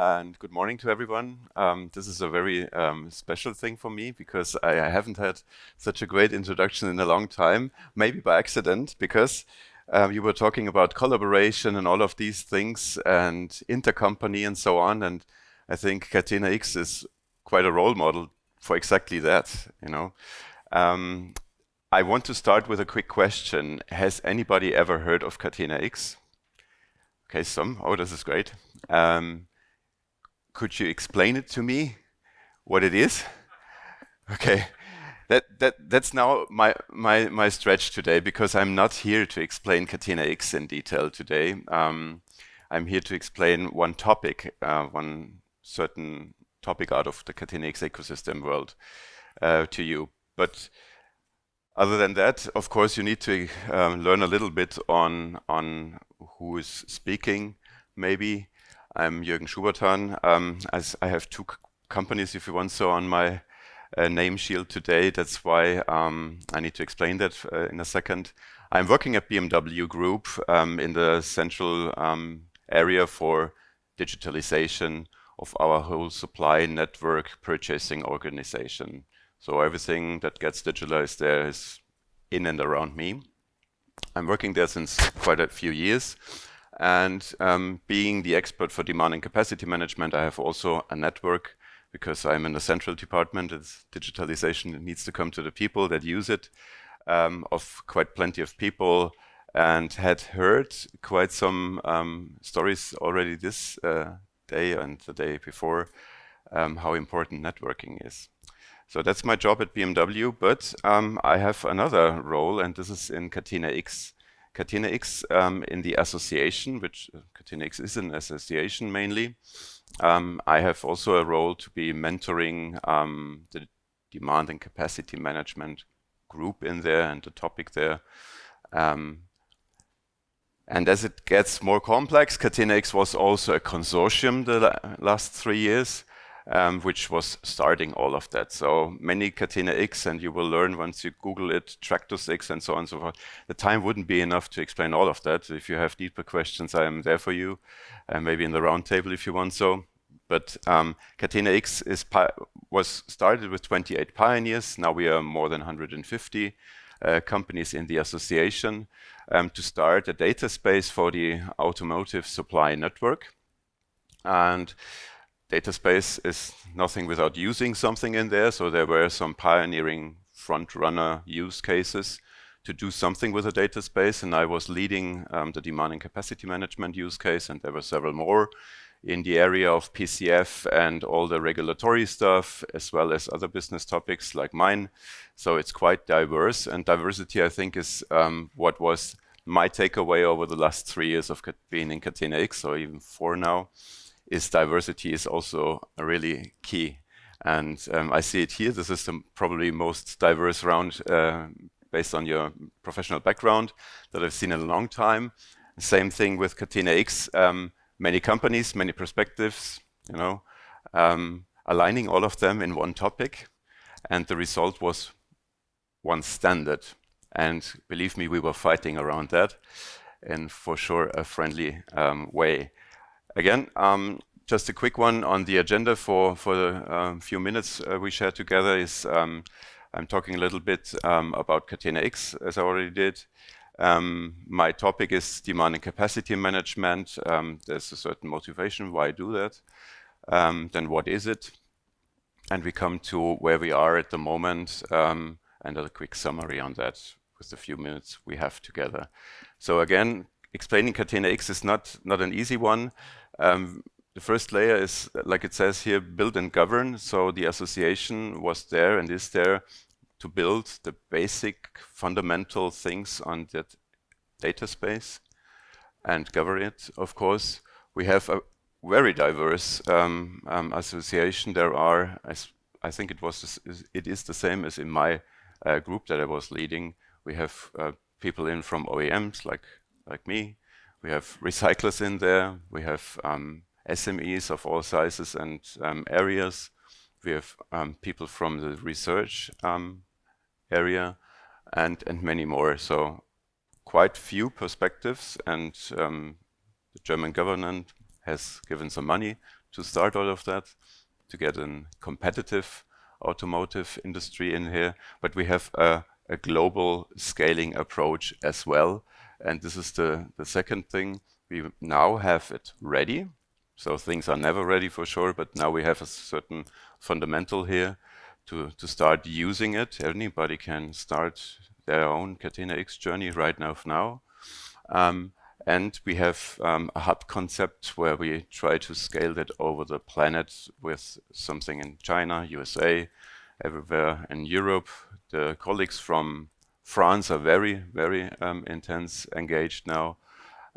and good morning to everyone. This is a very special thing for me because I haven't had such a great introduction in a long time, maybe by accident, because you were talking about collaboration and all of these things and intercompany and so on, and I think Catena-X is quite a role model for exactly that, you know. I want to start with a quick question. Has anybody ever heard of Catena-X? Okay, some. Oh, this is great. Could you explain it to me, what it is? Okay, that's now my stretch today, because I'm not here to explain Catena-X in detail today. I'm here to explain one topic, one certain topic out of the Catena-X ecosystem world to you. But other than that, of course, you need to learn a little bit on who is speaking, maybe. I'm Jürgen Schuberthan. As I have two companies, if you want so, on my name shield today. That's why I need to explain that in a second. I'm working at BMW Group in the central area for digitalization of our whole supply network purchasing organization. So everything that gets digitalized there is in and around me. I'm working there since quite a few years. And being the expert for demand and capacity management, I have also a network, because I'm in the central department. It's digitalization. It needs to come to the people that use it, of quite plenty of people, and had heard quite some stories already this day and the day before, how important networking is. So that's my job at BMW, but I have another role, and this is in Catena-X. Catena-X in the association, which Catena-X is an association mainly. I have also a role to be mentoring the demand and capacity management group in there and the topic there. And as it gets more complex, Catena-X was also a consortium the last 3 years, which was starting all of that. So many Catena-X, and you will learn once you Google it, Tractus-X and so on and so forth. The time wouldn't be enough to explain all of that. If you have deeper questions, I am there for you, maybe in the round table if you want so. But Catena-X was started with 28 pioneers. Now we are more than 150 companies in the association to start a data space for the automotive supply network. And data space is nothing without using something in there. So there were some pioneering front runner use cases to do something with a data space. And I was leading the demand and capacity management use case. And there were several more in the area of PCF and all the regulatory stuff, as well as other business topics like mine. So it's quite diverse. And diversity, I think, is what was my takeaway over the last 3 years of being in Catena-X, or even 4 now. Is diversity is also really key. And I see it here. This is the probably most diverse round based on your professional background that I've seen in a long time. Same thing with Catena-X. Many companies, many perspectives, you know, aligning all of them in one topic. And the result was one standard. And believe me, we were fighting around that in, for sure, a friendly way. Again, just a quick one on the agenda for the few minutes we share together is I'm talking a little bit about Catena-X, as I already did. My topic is demand and capacity management. There's a certain motivation why I do that. Then what is it? And we come to where we are at the moment and a quick summary on that with the few minutes we have together. So again, explaining Catena-X is not an easy one. The first layer is, like it says here, build and govern. So the association was there and is there to build the basic fundamental things on that data space and govern it, of course. We have a very diverse association. There are, I think it is the same as in my group that I was leading. We have people in from OEMs like me. We have recyclers in there. We have SMEs of all sizes and areas. We have people from the research area and many more. So quite few perspectives, and the German government has given some money to start all of that, to get a competitive automotive industry in here. But we have a global scaling approach as well. And this is the second thing. We now have it ready. So things are never ready for sure, but now we have a certain fundamental here to start using it. Anybody can start their own Catena-X journey right now. And we have a hub concept where we try to scale that over the planet with something in China, USA, everywhere in Europe. The colleagues from France are very, very intense, engaged now.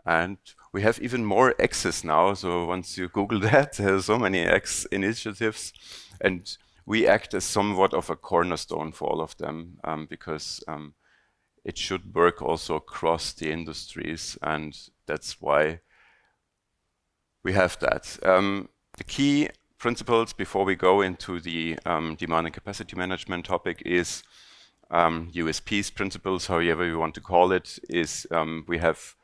And we have even more X's now. So once you Google that, there's so many X initiatives. And we act as somewhat of a cornerstone for all of them because it should work also across the industries. And that's why we have that. The key principles before we go into the demand and capacity management topic is USPs principles, however you want to call it, is we have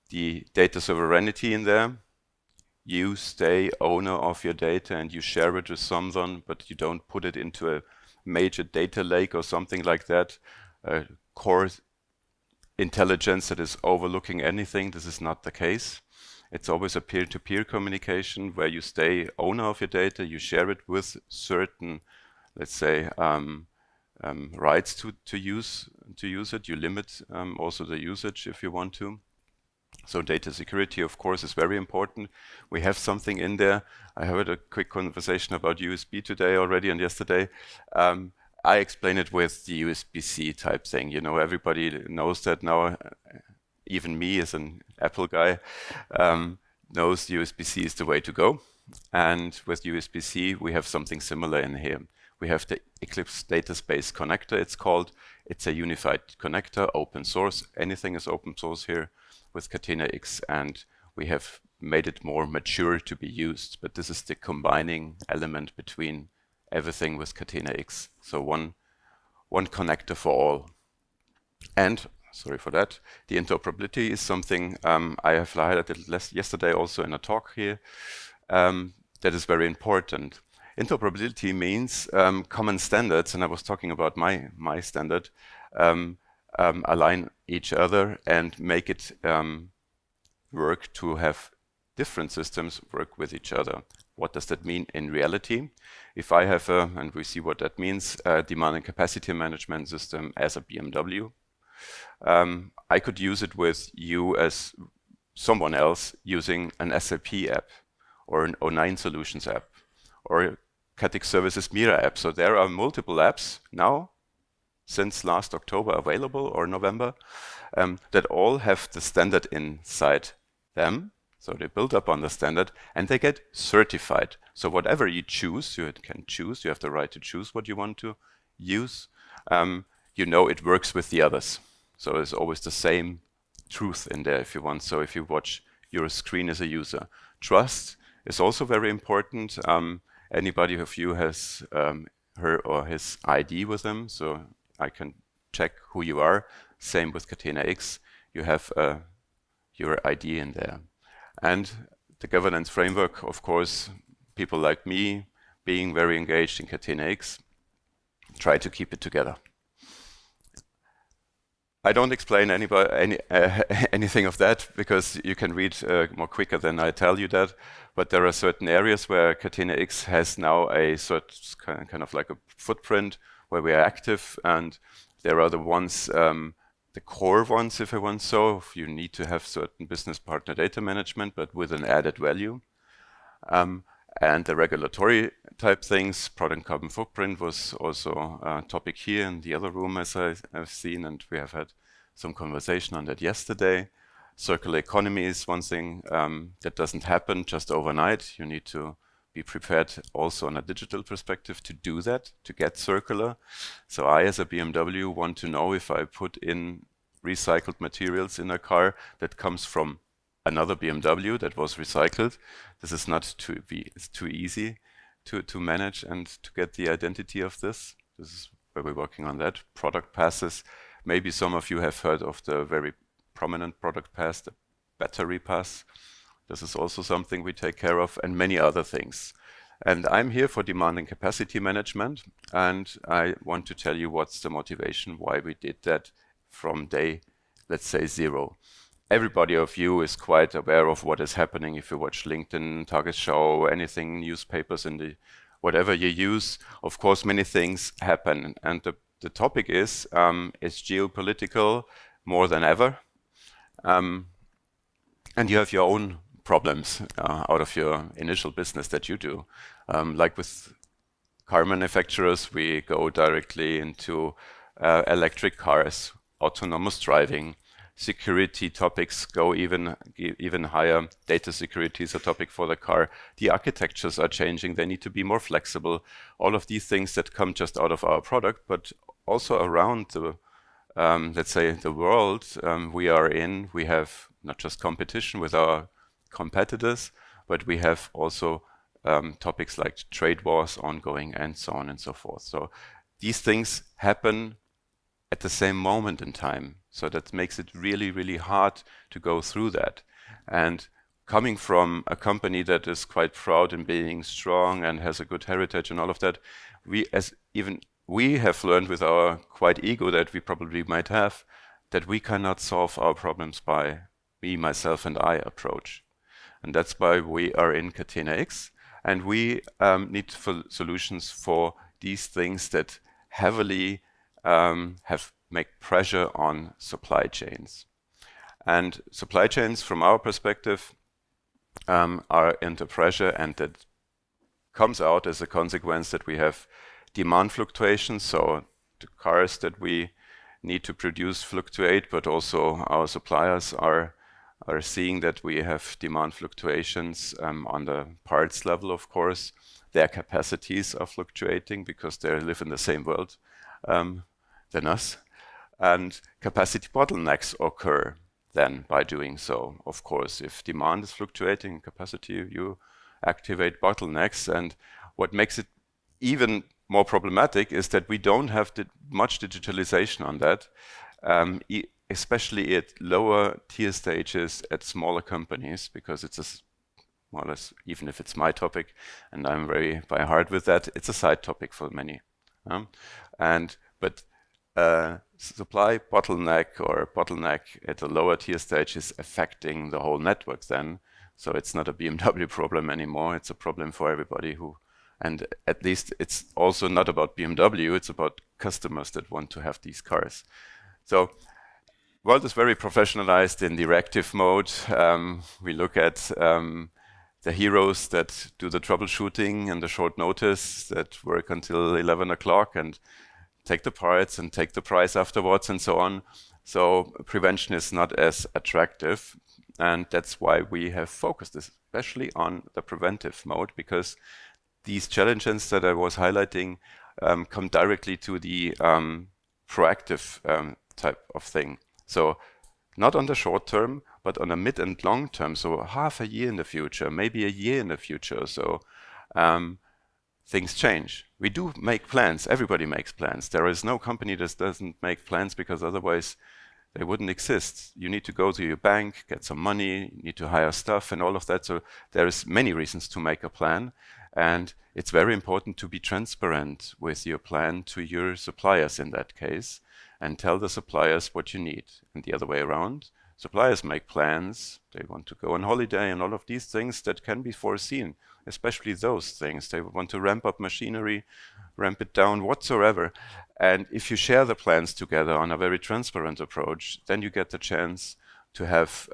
the data sovereignty in there. You stay owner of your data and you share it with someone, but you don't put it into a major data lake or something like that. Core intelligence that is overlooking anything. This is not the case. It's always a peer-to-peer communication where you stay owner of your data, you share it with certain, let's say, rights to use it. You limit also the usage if you want to. So data security, of course, is very important. We have something in there. I had a quick conversation about USB today already and yesterday. I explain it with the USB-C type thing. You know, everybody knows that now. Even me as an Apple guy knows USB-C is the way to go. And with USB-C, we have something similar in here. We have the Eclipse Data Space Connector, it's called. It's a unified connector, open source. Anything is open source here with Catena-X, and we have made it more mature to be used. But this is the combining element between everything with Catena-X. So one connector for all. And sorry for that. The interoperability is something I have highlighted yesterday also in a talk here. That is very important. Interoperability means common standards, and I was talking about my standard, align each other and make it work to have different systems work with each other. What does that mean in reality? If I have and we see what that means, a demand and capacity management system as a BMW, I could use it with you as someone else using an SAP app or an O9 Solutions app or a Catix Services Mira app. So there are multiple apps now since last October available or November that all have the standard inside them. So they build up on the standard and they get certified. So whatever you choose, you can choose, you have the right to choose what you want to use. You know it works with the others. So there's always the same truth in there if you want. So if you watch your screen as a user. Trust is also very important. Anybody of you has her or his ID with them, so I can check who you are. Same with Catena-X. You have your ID in there. And the governance framework, of course, people like me being very engaged in Catena-X, try to keep it together. I don't explain anything of that because you can read more quicker than I tell you that. But there are certain areas where Catena-X has now a certain kind of like a footprint where we are active, and there are the ones, the core ones, if I want so. You need to have certain business partner data management, but with an added value. And the regulatory type things, product carbon footprint was also a topic here in the other room, as I've seen, and we have had some conversation on that yesterday. Circular economy is one thing that doesn't happen just overnight. You need to be prepared also on a digital perspective to do that, to get circular. So I, as a BMW, want to know if I put in recycled materials in a car that comes from another BMW that was recycled. This is not it's too easy to manage and to get the identity of this. This is where we're working on that. Product passes. Maybe some of you have heard of the very prominent product pass, the battery pass. This is also something we take care of, and many other things. And I'm here for demand and capacity management, and I want to tell you what's the motivation, why we did that from day, let's say, 0. Everybody of you is quite aware of what is happening if you watch LinkedIn, Tagesschau, anything, newspapers, in the whatever you use. Of course, many things happen, and the topic is geopolitical more than ever, and you have your own problems out of your initial business that you do. Like with car manufacturers, we go directly into electric cars, autonomous driving, security topics go even higher. Data security is a topic for the car. The architectures are changing. They need to be more flexible. All of these things that come just out of our product, but also around the, let's say, the world we are in. We have not just competition with our competitors, but we have also topics like trade wars ongoing and so on and so forth. So these things happen at the same moment in time. So that makes it really, really hard to go through that. And coming from a company that is quite proud in being strong and has a good heritage and all of that, we have learned with our quite ego that we probably might have, that we cannot solve our problems by me, myself, and I approach. And that's why we are in Catena-X, and we need solutions for these things that heavily make pressure on supply chains. And supply chains, from our perspective, are under pressure, and that comes out as a consequence that we have demand fluctuations. So the cars that we need to produce fluctuate, but also our suppliers are seeing that we have demand fluctuations on the parts level, of course. Their capacities are fluctuating because they live in the same world than us. And capacity bottlenecks occur then by doing so. Of course, if demand is fluctuating, capacity, you activate bottlenecks. And what makes it even more problematic is that we don't have much digitalization on that, especially at lower tier stages at smaller companies, because it's more or less, even if it's my topic, and I'm very by heart with that, it's a side topic for many. But supply bottleneck at a lower tier stage is affecting the whole network then. So it's not a BMW problem anymore. It's a problem for everybody and at least it's also not about BMW. It's about customers that want to have these cars. So world is very professionalized in the reactive mode. We look at the heroes that do the troubleshooting and the short notice that work until 11 o'clock and take the parts and take the price afterwards and so on. So prevention is not as attractive, and that's why we have focused especially on the preventive mode, because these challenges that I was highlighting come directly to the proactive type of thing. So not on the short term, but on a mid and long term, so half a year in the future, maybe a year in the future. So things change. We do make plans. Everybody makes plans. There is no company that doesn't make plans, because otherwise they wouldn't exist. You need to go to your bank, get some money, you need to hire staff and all of that. So there is many reasons to make a plan. And it's very important to be transparent with your plan to your suppliers in that case, and tell the suppliers what you need. And the other way around, suppliers make plans. They want to go on holiday and all of these things that can be foreseen, especially those things. They want to ramp up machinery, ramp it down, whatsoever. And if you share the plans together on a very transparent approach, then you get the chance to have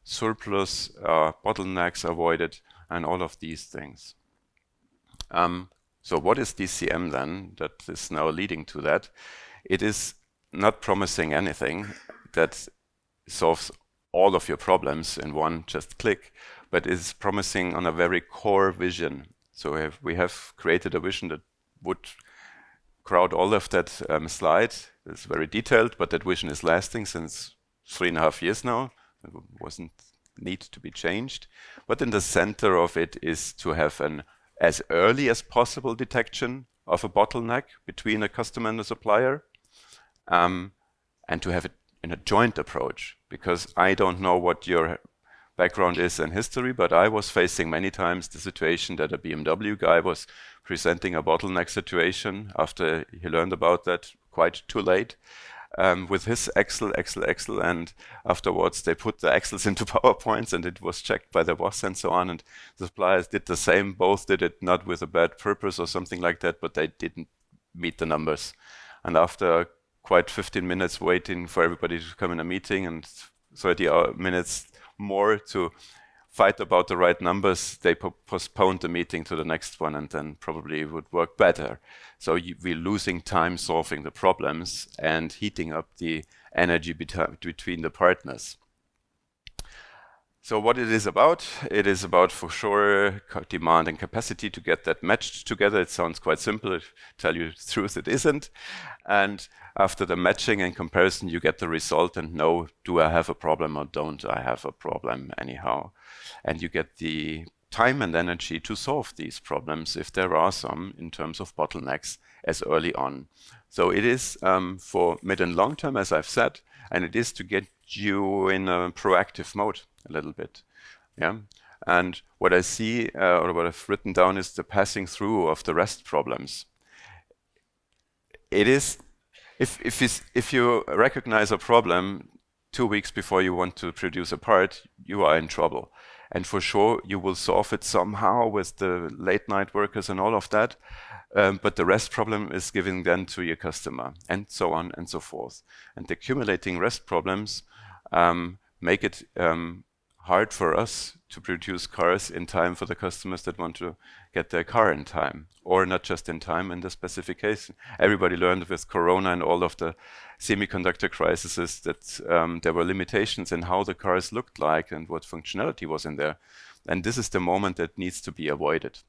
surplus, bottlenecks avoided, and all of these things. So what is DCM then that is now leading to that? It is not promising anything that solves all of your problems in one just click, but is promising on a very core vision. So we have created a vision that would crowd all of that slide. It's very detailed, but that vision is lasting since 3.5 years now. It wasn't need to be changed. But in the center of it is to have an as early as possible detection of a bottleneck between a customer and a supplier, and to have it in a joint approach, because I don't know what your background is in history, but I was facing many times the situation that a BMW guy was presenting a bottleneck situation after he learned about that quite too late. With his Excel, and afterwards they put the Excels into PowerPoints and it was checked by the boss and so on, and the suppliers did the same. Both did it not with a bad purpose or something like that, but they didn't meet the numbers. And after quite 15 minutes waiting for everybody to come in a meeting and 30 minutes more to fight about the right numbers, they postponed the meeting to the next one, and then probably it would work better. So we're losing time solving the problems and heating up the energy between the partners. So what it is about for sure demand and capacity to get that matched together. It sounds quite simple. To tell you the truth, it isn't. And after the matching and comparison, you get the result and know, do I have a problem or don't I have a problem anyhow? And you get the time and energy to solve these problems, if there are some, in terms of bottlenecks as early on. So it is for mid and long term, as I've said, and it is to get you in a proactive mode a little bit. Yeah. And what I see, or what I've written down, is the passing through of the rest problems. It is, if you recognize a problem 2 weeks before you want to produce a part, you are in trouble. And for sure, you will solve it somehow with the late night workers and all of that. But the rest problem is given then to your customer, and so on and so forth. And the accumulating rest problems make it hard for us to produce cars in time for the customers that want to get their car in time, or not just in time in the specification. Everybody learned with Corona and all of the semiconductor crises that there were limitations in how the cars looked like and what functionality was in there. And this is the moment that needs to be avoided.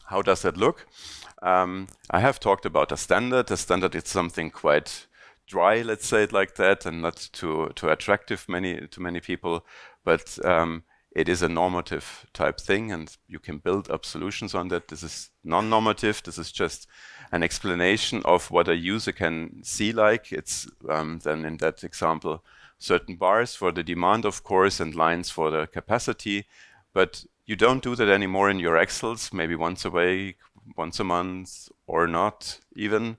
How does that look? I have talked about a standard. A standard is something quite dry, let's say it like that, and not too attractive to many people, but it is a normative type thing, and you can build up solutions on that. This is non-normative. This is just an explanation of what a user can see like. It's then in that example, certain bars for the demand, of course, and lines for the capacity, but you don't do that anymore in your Excels, maybe once a week, once a month, or not even,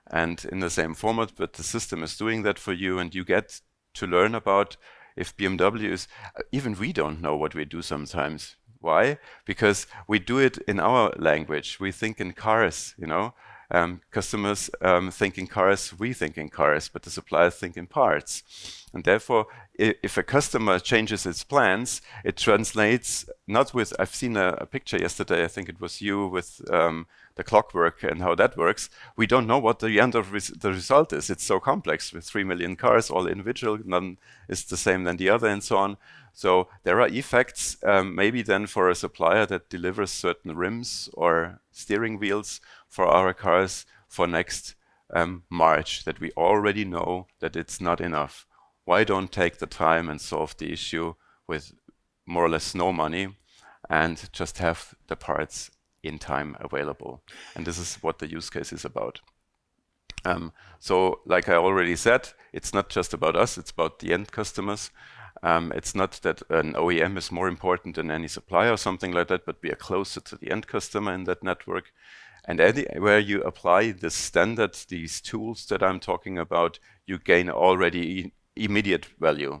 and in the same format, but the system is doing that for you, and you get to learn about if BMW is, even we don't know what we do sometimes. Why? Because we do it in our language. We think in cars, you know. Customers think in cars, we think in cars, but the suppliers think in parts. And therefore, if a customer changes its plans, it translates not with, I've seen a picture yesterday, I think it was you, with the clockwork and how that works. We don't know what the end of the result is. It's so complex with 3 million cars, all individual, none is the same than the other, and so on. So there are effects, maybe then for a supplier that delivers certain rims or steering wheels for our cars for next March, that we already know that it's not enough. Why don't take the time and solve the issue with more or less no money and just have the parts in time available? And this is what the use case is about. So like I already said, it's not just about us, it's about the end customers. It's not that an OEM is more important than any supplier or something like that, but we are closer to the end customer in that network. And anywhere you apply the standard, these tools that I'm talking about, you gain already immediate value.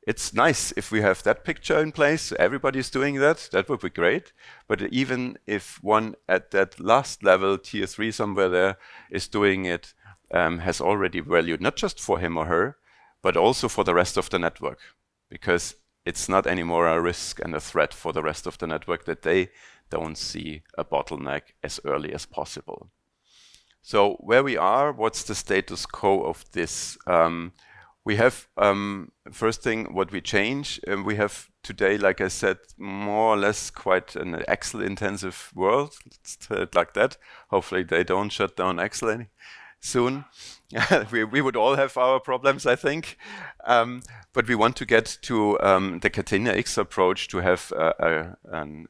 It's nice if we have that picture in place, everybody's doing that, that would be great. But even if one at that last level, tier 3 somewhere there, is doing it, has already value, not just for him or her, but also for the rest of the network. Because it's not anymore a risk and a threat for the rest of the network that they don't see a bottleneck as early as possible. So where we are, what's the status quo of this? We have, first thing, what we change. We have today, like I said, more or less quite an Excel-intensive world. Let's tell it like that. Hopefully they don't shut down Excel soon. we would all have our problems, I think. But we want to get to the Catena-X approach to have a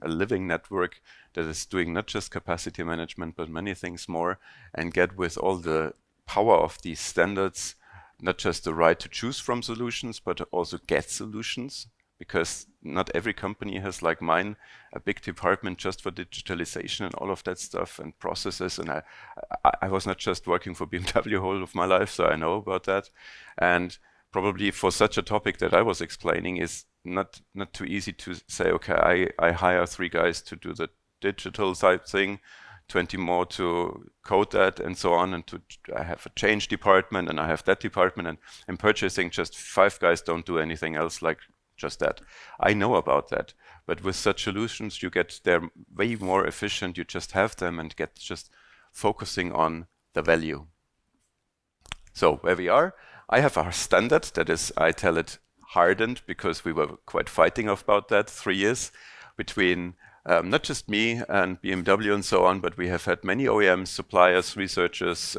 living network that is doing not just capacity management, but many things more, and get with all the power of these standards, not just the right to choose from solutions, but also get solutions because not every company has, like mine, a big department just for digitalization and all of that stuff and processes. And I was not just working for BMW whole of my life, so I know about that. And probably for such a topic that I was explaining is not too easy to say, okay, I hire 3 guys to do the digital side thing, 20 more to code that and so on, and I have a change department and I have that department, and in purchasing just 5 guys don't do anything else like just that. I know about that, but with such solutions you get they're way more efficient. You just have them and get just focusing on the value. So where we are, I have our standard, that is, I tell it hardened, because we were quite fighting about that 3 years between not just me and BMW and so on, but we have had many OEMs, suppliers, researchers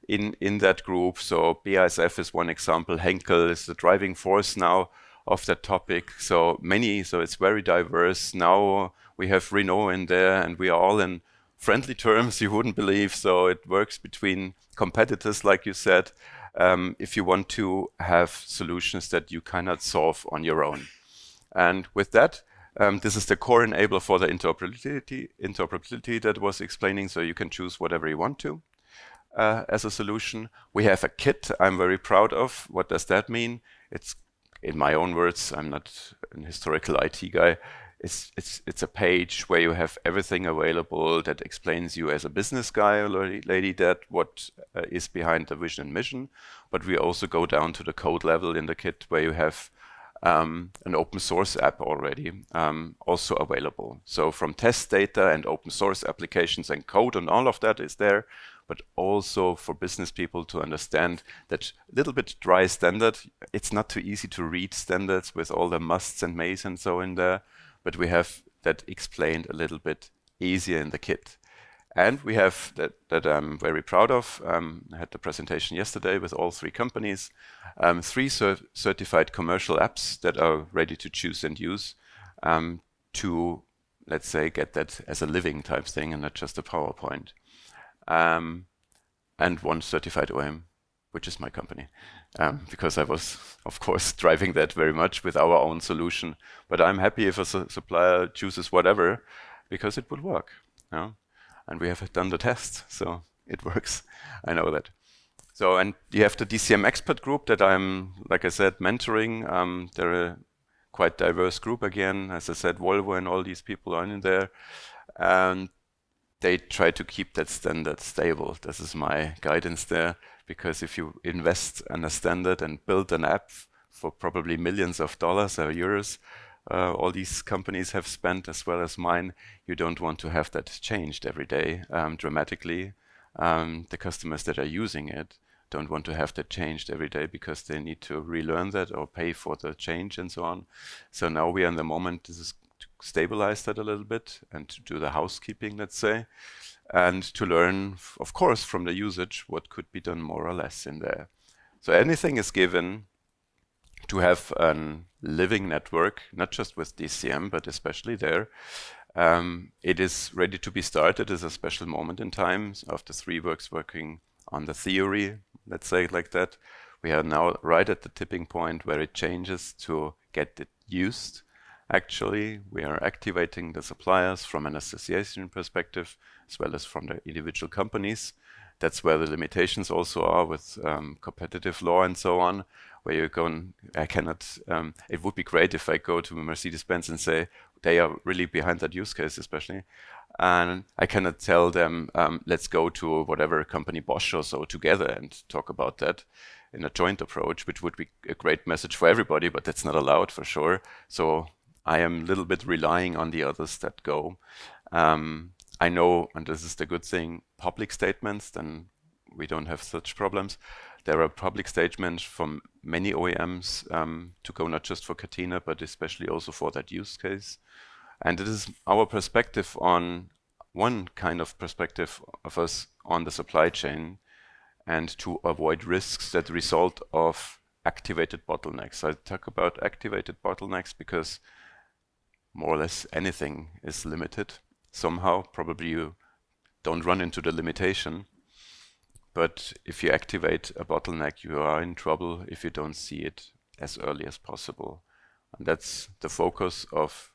in that group. So BASF is one example. Henkel is the driving force now of that topic. So it's very diverse. Now we have Renault in there, and we are all in friendly terms, you wouldn't believe. So it works between competitors, like you said, if you want to have solutions that you cannot solve on your own. And with that, this is the core enabler for the interoperability that was explaining. So you can choose whatever you want to as a solution. We have a kit I'm very proud of. What does that mean? It's, in my own words, I'm not an historical IT guy. It's a page where you have everything available that explains you as a business guy or lady that what is behind the vision and mission. But we also go down to the code level in the kit where you have an open source app already also available. So from test data and open source applications and code and all of that is there, but also for business people to understand that little bit dry standard. It's not too easy to read standards with all the musts and mays and so in there, but we have that explained a little bit easier in the kit. And we have that I'm very proud of. I had the presentation yesterday with all 3 companies, 3 certified commercial apps that are ready to choose and use to, let's say, get that as a living type thing and not just a PowerPoint. And 1 certified OEM, which is my company, because I was, of course, driving that very much with our own solution. But I'm happy if a supplier chooses whatever, because it will work. You know? And we have done the test, so it works. I know that. So, and you have the DCM expert group that I'm, like I said, mentoring. They're a quite diverse group again. As I said, Volvo and all these people are in there. And they try to keep that standard stable. This is my guidance there, because if you invest in a standard and build an app for probably millions of dollars or euros, all these companies have spent, as well as mine, you don't want to have that changed every day dramatically. The customers that are using it don't want to have that changed every day because they need to relearn that or pay for the change and so on. So now we are in the moment, this is to stabilize that a little bit and to do the housekeeping, let's say, and to learn, of course, from the usage what could be done more or less in there. So anything is given to have a living network, not just with DCM, but especially there. It is ready to be started as a special moment in time after 3 weeks working on the theory, let's say it like that. We are now right at the tipping point where it changes to get it used. Actually, we are activating the suppliers from an association perspective, as well as from the individual companies. That's where the limitations also are with competitive law and so on, where you're going, I cannot, it would be great if I go to Mercedes-Benz and say, they are really behind that use case especially, and I cannot tell them, let's go to whatever company Bosch or so together and talk about that in a joint approach, which would be a great message for everybody, but that's not allowed for sure. So I am a little bit relying on the others that go. I know, and this is the good thing, public statements, then we don't have such problems. There are public statements from many OEMs to go not just for Catena, but especially also for that use case. And it is our perspective on one kind of perspective of us on the supply chain and to avoid risks that result of activated bottlenecks. I talk about activated bottlenecks because more or less anything is limited. Somehow, probably you don't run into the limitation, but if you activate a bottleneck, you are in trouble if you don't see it as early as possible. And that's the focus of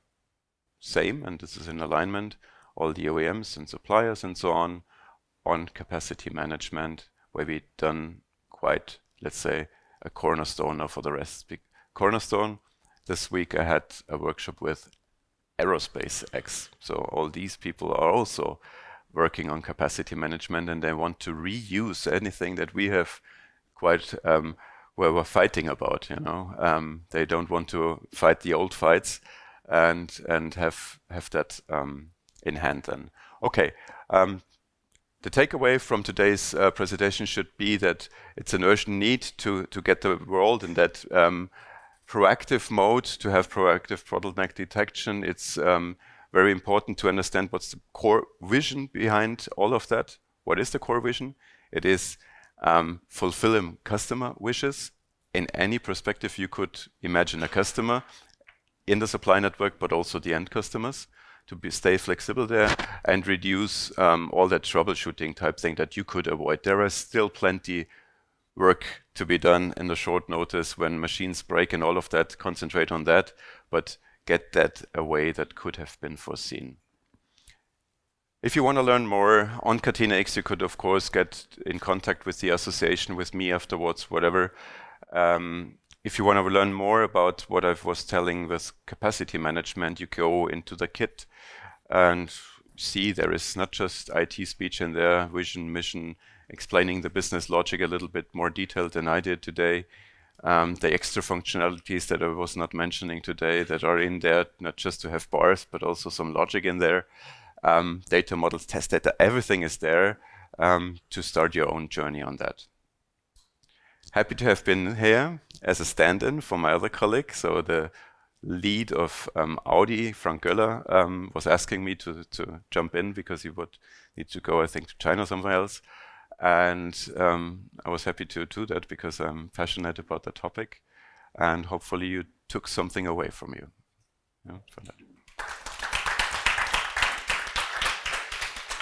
same, and this is in alignment, all the OEMs and suppliers and so on capacity management, where we've done quite, let's say, a cornerstone now for the rest. Cornerstone, this week I had a workshop with Aerospace X. So all these people are also working on capacity management, and they want to reuse anything that we have quite where we're fighting about. They don't want to fight the old fights and have that in hand. Then okay. The takeaway from today's presentation should be that it's an urgent need to get the world in that proactive mode, to have proactive bottleneck detection. It's very important to understand what's the core vision behind all of that. What is the core vision? It is fulfilling customer wishes. In any perspective, you could imagine a customer in the supply network, but also the end customers, to stay flexible there and reduce all that troubleshooting type thing that you could avoid. There is still plenty work to be done in the short notice when machines break and all of that. Concentrate on that, but get that away that could have been foreseen. If you want to learn more on Catena-X, you could of course get in contact with the association, with me afterwards, whatever. If you want to learn more about what I was telling with capacity management, you go into the kit and see there is not just IT speech in there, vision, mission, explaining the business logic a little bit more detailed than I did today. The extra functionalities that I was not mentioning today that are in there, not just to have bars, but also some logic in there. Data models, test data, everything is there to start your own journey on that. Happy to have been here as a stand-in for my other colleague. So the lead of Audi, Frank Göller, was asking me to jump in because he would need to go, I think, to China or somewhere else. And I was happy to do that because I'm passionate about the topic. And hopefully you took something away from you. For that.